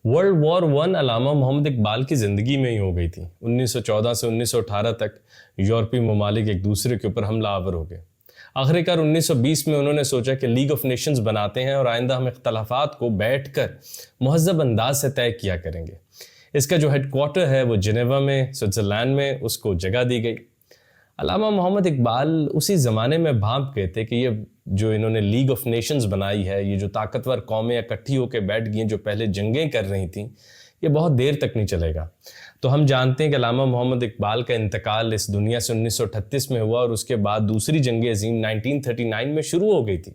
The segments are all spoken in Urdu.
ورلڈ وار ون علامہ محمد اقبال کی زندگی میں ہی ہو گئی تھی۔ 1914 سے 1918 تک یورپی ممالک ایک دوسرے کے اوپر حملہ آور ہو گئے۔ آخرکار 1920 میں انہوں نے سوچا کہ لیگ آف نیشنز بناتے ہیں اور آئندہ ہم اختلافات کو بیٹھ کر مہذب انداز سے طے کیا کریں گے۔ اس کا جو ہیڈ کوارٹر ہے وہ جنیوا میں سوئٹزرلینڈ میں اس کو جگہ دی گئی۔ علامہ محمد اقبال اسی زمانے میں بھانپ گئے تھے کہ یہ جو انہوں نے لیگ آف نیشنز بنائی ہے، یہ جو طاقتور قومیں اکٹھی ہو کے بیٹھ گئی ہیں جو پہلے جنگیں کر رہی تھیں، یہ بہت دیر تک نہیں چلے گا۔ تو ہم جانتے ہیں کہ علامہ محمد اقبال کا انتقال اس دنیا سے 1938 میں ہوا، اور اس کے بعد دوسری جنگ عظیم 1939 میں شروع ہو گئی تھی۔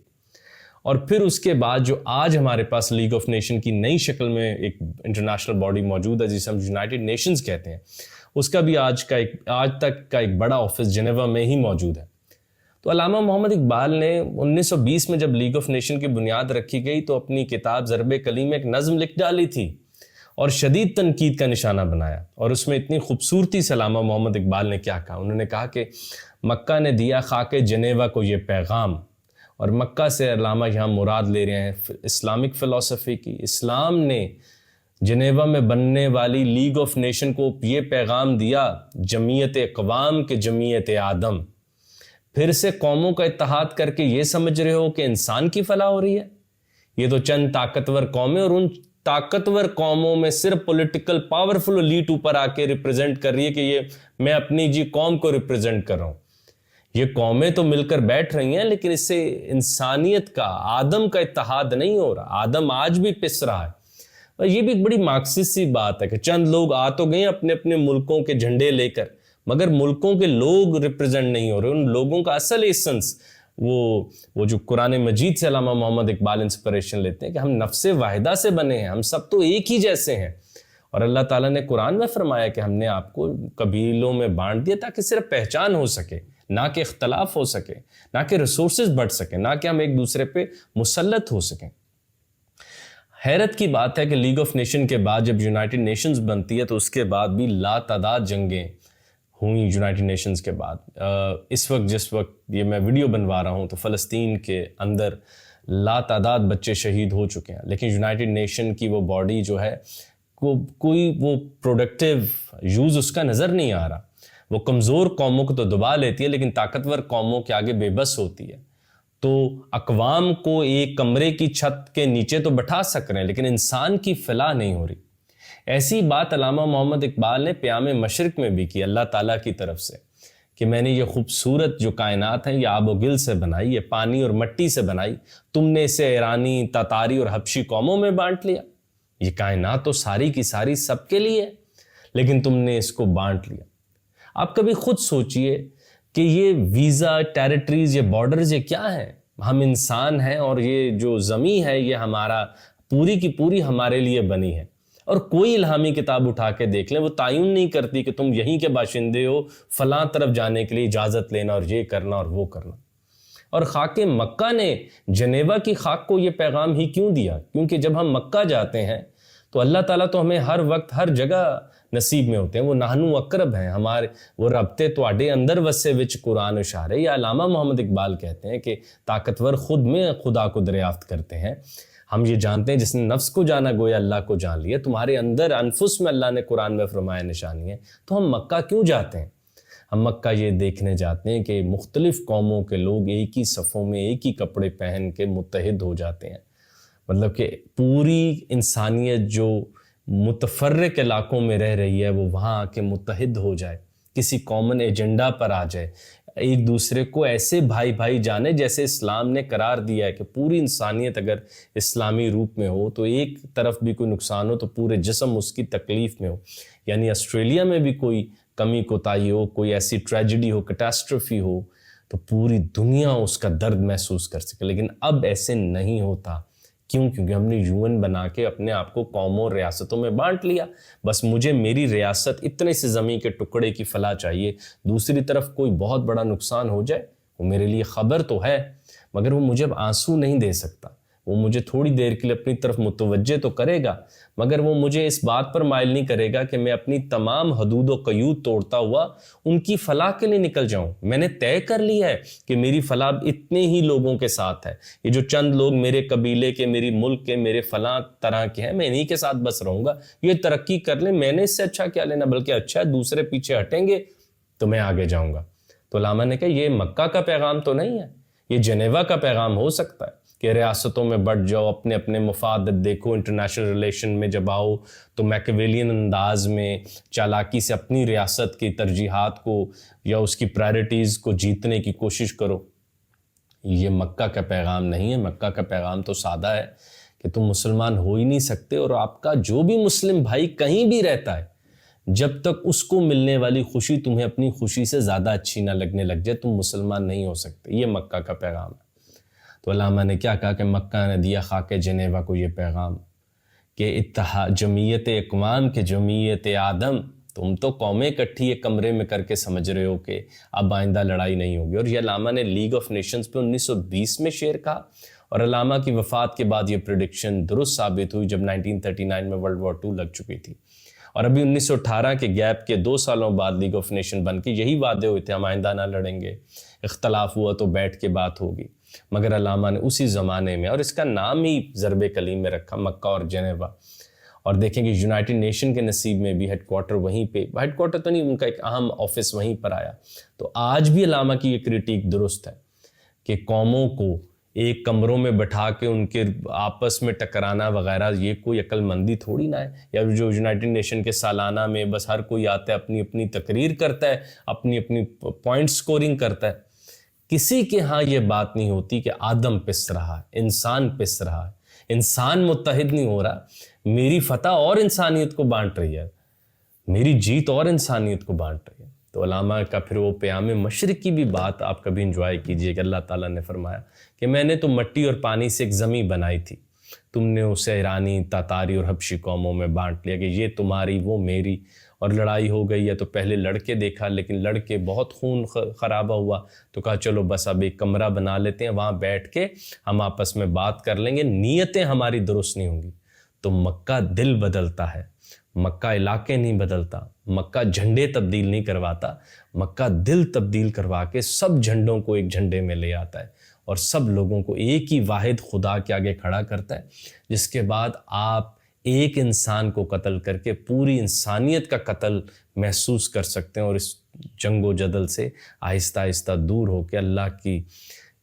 اور پھر اس کے بعد جو آج ہمارے پاس لیگ آف نیشن کی نئی شکل میں ایک انٹرنیشنل باڈی موجود ہے جسے ہم یونائٹڈ نیشنز کہتے ہیں، اس کا بھی آج تک کا ایک بڑا آفس جنیوا میں ہی موجود ہے۔ تو علامہ محمد اقبال نے 1920 میں جب لیگ آف نیشن کی بنیاد رکھی گئی تو اپنی کتاب ضرب کلیم ایک نظم لکھ ڈالی تھی اور شدید تنقید کا نشانہ بنایا، اور اس میں اتنی خوبصورتی سے علامہ محمد اقبال نے کیا کہا۔ انہوں نے کہا کہ مکہ نے دیا خاک جنیوا کو یہ پیغام، اور مکہ سے علامہ یہاں مراد لے رہے ہیں اسلامک فلسفی کی۔ اسلام نے جنیوا میں بننے والی لیگ آف نیشن کو یہ پیغام دیا، جمعیت اقوام کے جمعیت آدم۔ پھر سے قوموں کا اتحاد کر کے یہ سمجھ رہے ہو کہ انسان کی فلاح ہو رہی ہے؟ یہ تو چند طاقتور قومیں، اور ان طاقتور قوموں میں صرف پولیٹیکل پاورفل ایلیٹ اوپر آ کے ریپرزینٹ کر رہی ہے کہ یہ میں اپنی قوم کو ریپرزینٹ کر رہا ہوں۔ یہ قومیں تو مل کر بیٹھ رہی ہیں، لیکن اس سے انسانیت کا، آدم کا اتحاد نہیں ہو رہا۔ آدم آج بھی پس رہا ہے۔ اور یہ بھی ایک بڑی مارکسسٹ سی بات ہے کہ چند لوگ آ تو گئے اپنے اپنے ملکوں کے جھنڈے لے کر، مگر ملکوں کے لوگ ریپرزینٹ نہیں ہو رہے۔ ان لوگوں کا اصل ایسنس وہ جو قرآن مجید سے علامہ محمد اقبال انسپریشن لیتے ہیں کہ ہم نفس واحدہ سے بنے ہیں، ہم سب تو ایک ہی جیسے ہیں۔ اور اللہ تعالیٰ نے قرآن میں فرمایا کہ ہم نے آپ کو قبیلوں میں بانٹ دیا تاکہ صرف پہچان ہو سکے، نہ کہ اختلاف ہو سکے، نہ کہ ریسورسز بڑھ سکیں، نہ کہ ہم ایک دوسرے پہ مسلط ہو سکیں۔ حیرت کی بات ہے کہ لیگ آف نیشن کے بعد جب یونائٹڈ نیشنز بنتی ہے تو اس کے بعد بھی لاتعداد جنگیں ہوئیں یونائٹڈ نیشنز کے بعد۔ جس وقت یہ میں ویڈیو بنوا رہا ہوں تو فلسطین کے اندر لاتعداد بچے شہید ہو چکے ہیں، لیکن یونائٹڈ نیشن کی وہ باڈی جو ہے کوئی وہ پروڈکٹیو یوز اس کا نظر نہیں آ رہا۔ وہ کمزور قوموں کو تو دبا لیتی ہے لیکن طاقتور قوموں کے آگے بے بس ہوتی ہے۔ تو اقوام کو ایک کمرے کی چھت کے نیچے تو بٹھا سک رہے ہیں لیکن انسان کی فلاح نہیں ہو رہی۔ ایسی بات علامہ محمد اقبال نے پیام مشرق میں بھی کی اللہ تعالیٰ کی طرف سے کہ میں نے یہ خوبصورت جو کائنات ہیں یہ آب و گل سے بنائی، یہ پانی اور مٹی سے بنائی، تم نے اسے ایرانی، تاتاری اور حبشی قوموں میں بانٹ لیا۔ یہ کائنات تو ساری کی ساری سب کے لیے ہے، لیکن تم نے اس کو بانٹ لیا۔ آپ کبھی خود سوچئے کہ یہ ویزا، ٹیریٹریز، یہ بارڈرز یہ کیا ہیں؟ ہم انسان ہیں اور یہ جو زمین ہے یہ ہمارا پوری کی پوری ہمارے لیے بنی ہے، اور کوئی الہامی کتاب اٹھا کے دیکھ لیں وہ تعین نہیں کرتی کہ تم یہیں کے باشندے ہو، فلاں طرف جانے کے لیے اجازت لینا اور یہ کرنا اور وہ کرنا۔ اور خاک مکہ نے جنیوا کی خاک کو یہ پیغام ہی کیوں دیا؟ کیونکہ جب ہم مکہ جاتے ہیں تو اللہ تعالیٰ تو ہمیں ہر وقت ہر جگہ نصیب میں ہوتے ہیں۔ وہ نحنو اقرب ہیں، ہمارے وہ ربطے تواڈے اندر وسے وچ قرآن اشارے۔ یہ علامہ محمد اقبال کہتے ہیں کہ طاقتور خود میں خدا کو دریافت کرتے ہیں۔ ہم یہ جانتے ہیں جس نے نفس کو جانا گویا اللہ کو جان لیا۔ تمہارے اندر انفس میں اللہ نے قرآن میں فرمایا نشانی ہے۔ تو ہم مکہ کیوں جاتے ہیں؟ ہم مکہ یہ دیکھنے جاتے ہیں کہ مختلف قوموں کے لوگ ایک ہی صفوں میں ایک ہی کپڑے پہن کے متحد ہو جاتے ہیں۔ مطلب کہ پوری انسانیت جو متفرق علاقوں میں رہ رہی ہے وہ وہاں آ کے متحد ہو جائے، کسی کامن ایجنڈا پر آ جائے، ایک دوسرے کو ایسے بھائی بھائی جانے جیسے اسلام نے قرار دیا ہے کہ پوری انسانیت اگر اسلامی روپ میں ہو تو ایک طرف بھی کوئی نقصان ہو تو پورے جسم اس کی تکلیف میں ہو۔ یعنی آسٹریلیا میں بھی کوئی کمی کوتاہی ہو، کوئی ایسی ٹریجڈی ہو، کیٹاسٹروفی ہو تو پوری دنیا اس کا درد محسوس کر سکے، لیکن اب ایسے نہیں ہوتا۔ کیوں؟ کیونکہ ہم نے یون بنا کے اپنے آپ کو قوموں اور ریاستوں میں بانٹ لیا۔ بس مجھے میری ریاست اتنے سے زمین کے ٹکڑے کی فلاح چاہیے، دوسری طرف کوئی بہت بڑا نقصان ہو جائے وہ میرے لیے خبر تو ہے مگر وہ مجھے اب آنسو نہیں دے سکتا، وہ مجھے تھوڑی دیر کے لیے اپنی طرف متوجہ تو کرے گا، مگر وہ مجھے اس بات پر مائل نہیں کرے گا کہ میں اپنی تمام حدود و قیود توڑتا ہوا ان کی فلاح کے لیے نکل جاؤں۔ میں نے طے کر لیا ہے کہ میری فلاح اتنے ہی لوگوں کے ساتھ ہے، یہ جو چند لوگ میرے قبیلے کے، میری ملک کے، میرے فلاں طرح کے ہیں، میں انہی کے ساتھ بس رہوں گا۔ یہ ترقی کر لیں، میں نے اس سے اچھا کیا لینا، بلکہ اچھا ہے دوسرے پیچھے ہٹیں گے تو میں آگے جاؤں گا۔ تو علامہ نے کہا یہ مکہ کا پیغام تو نہیں ہے، یہ جنیوا کا پیغام ہو سکتا ہے کہ ریاستوں میں بٹ جاؤ، اپنے اپنے مفاد دیکھو، انٹرنیشنل ریلیشن میں جب آؤ تو میکیویلین انداز میں چالاکی سے اپنی ریاست کی ترجیحات کو یا اس کی پرائرٹیز کو جیتنے کی کوشش کرو۔ یہ مکہ کا پیغام نہیں ہے۔ مکہ کا پیغام تو سادہ ہے کہ تم مسلمان ہو ہی نہیں سکتے، اور آپ کا جو بھی مسلم بھائی کہیں بھی رہتا ہے، جب تک اس کو ملنے والی خوشی تمہیں اپنی خوشی سے زیادہ اچھی نہ لگنے لگ جائے، تم مسلمان نہیں ہو سکتے۔ یہ مکہ کا پیغام ہے۔ تو علامہ نے کیا کہا کہ مکہ نے دیا خاک جنیوا کو یہ پیغام کہ اتحاد، جمعیت اقوام کے جمعیت آدم، تم تو قومیں اکٹھی ایک کمرے میں کر کے سمجھ رہے ہو کہ اب آئندہ لڑائی نہیں ہوگی۔ اور یہ علامہ نے لیگ آف نیشنز پہ 1920 میں شعر کہا، اور علامہ کی وفات کے بعد یہ پریڈکشن درست ثابت ہوئی جب 1939 میں ورلڈ وار 2 لگ چکی تھی، اور ابھی 1918 کے گیپ کے 2 سالوں بعد لیگ آف نیشن بن کے یہی وعدے ہوئے تھے، ہم آئندہ نہ لڑیں گے، اختلاف ہوا تو بیٹھ کے بات ہوگی۔ مگر علامہ نے اسی زمانے میں، اور اس کا نام ہی ضرب کلیم میں رکھا، مکہ اور جنیوا۔ اور دیکھیں کہ یونائٹڈ نیشن کے نصیب میں بھی ہیڈ کوارٹر وہیں پہ، ہیڈ کوارٹر تو نہیں، ان کا ایک اہم آفس وہیں پر آیا۔ تو آج بھی علامہ کی یہ کرٹیک درست ہے کہ قوموں کو ایک کمروں میں بٹھا کے ان کے آپس میں ٹکرانا وغیرہ یہ کوئی عقل مندی تھوڑی نہ ہے۔ یا جو یونائٹڈ نیشن کے سالانہ میں بس ہر کوئی آتا ہے، اپنی اپنی تقریر کرتا ہے، اپنی اپنی پوائنٹ سکورنگ کرتا ہے، کسی کے ہاں یہ بات نہیں ہوتی کہ آدم پس رہا ہے، انسان پس رہا ہے، انسان متحد نہیں ہو رہا، میری فتح اور انسانیت کو بانٹ رہی ہے، میری جیت اور انسانیت کو بانٹ رہی ہے۔ تو علامہ کا پھر وہ پیام مشرق کی بھی بات آپ کبھی انجوائے کیجئے کہ اللہ تعالیٰ نے فرمایا کہ میں نے تو مٹی اور پانی سے ایک زمین بنائی تھی، تم نے اسے ایرانی، تاتاری اور حبشی قوموں میں بانٹ لیا کہ یہ تمہاری وہ میری، اور لڑائی ہو گئی ہے تو پہلے لڑکے دیکھا، لیکن لڑکے بہت خون خرابہ ہوا تو کہا چلو بس اب ایک کمرہ بنا لیتے ہیں، وہاں بیٹھ کے ہم آپس میں بات کر لیں گے، نیتیں ہماری درست نہیں ہوں گی۔ تو مکہ دل بدلتا ہے، مکہ علاقے نہیں بدلتا، مکہ جھنڈے تبدیل نہیں کرواتا، مکہ دل تبدیل کروا کے سب جھنڈوں کو ایک جھنڈے میں لے آتا ہے، اور سب لوگوں کو ایک ہی واحد خدا کے آگے کھڑا کرتا ہے، جس کے بعد آپ ایک انسان کو قتل کر کے پوری انسانیت کا قتل محسوس کر سکتے ہیں، اور اس جنگ و جدل سے آہستہ آہستہ دور ہو کے اللہ کی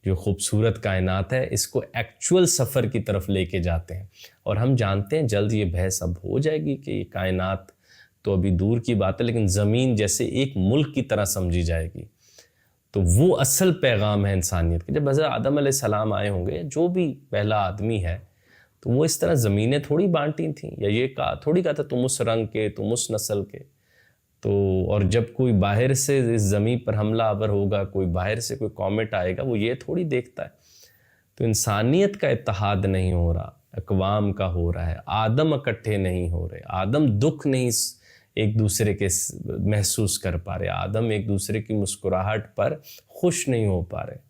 جو خوبصورت کائنات ہے اس کو ایکچول سفر کی طرف لے کے جاتے ہیں۔ اور ہم جانتے ہیں جلد یہ بحث اب ہو جائے گی کہ یہ کائنات تو ابھی دور کی بات ہے، لیکن زمین جیسے ایک ملک کی طرح سمجھی جائے گی۔ تو وہ اصل پیغام ہے انسانیت کے۔ جب حضرت آدم علیہ السلام آئے ہوں گے، جو بھی پہلا آدمی ہے، تو وہ اس طرح زمینیں تھوڑی بانٹی تھیں، یا یہ تھوڑی کہا تھا تم اس رنگ کے، تم اس نسل کے۔ تو اور جب کوئی باہر سے اس زمین پر حملہ آور ہوگا، کوئی باہر سے کوئی کومیٹ آئے گا، وہ یہ تھوڑی دیکھتا ہے۔ تو انسانیت کا اتحاد نہیں ہو رہا، اقوام کا ہو رہا ہے، آدم اکٹھے نہیں ہو رہے، آدم دکھ نہیں ایک دوسرے کے محسوس کر پا رہے، آدم ایک دوسرے کی مسکراہٹ پر خوش نہیں ہو پا رہے۔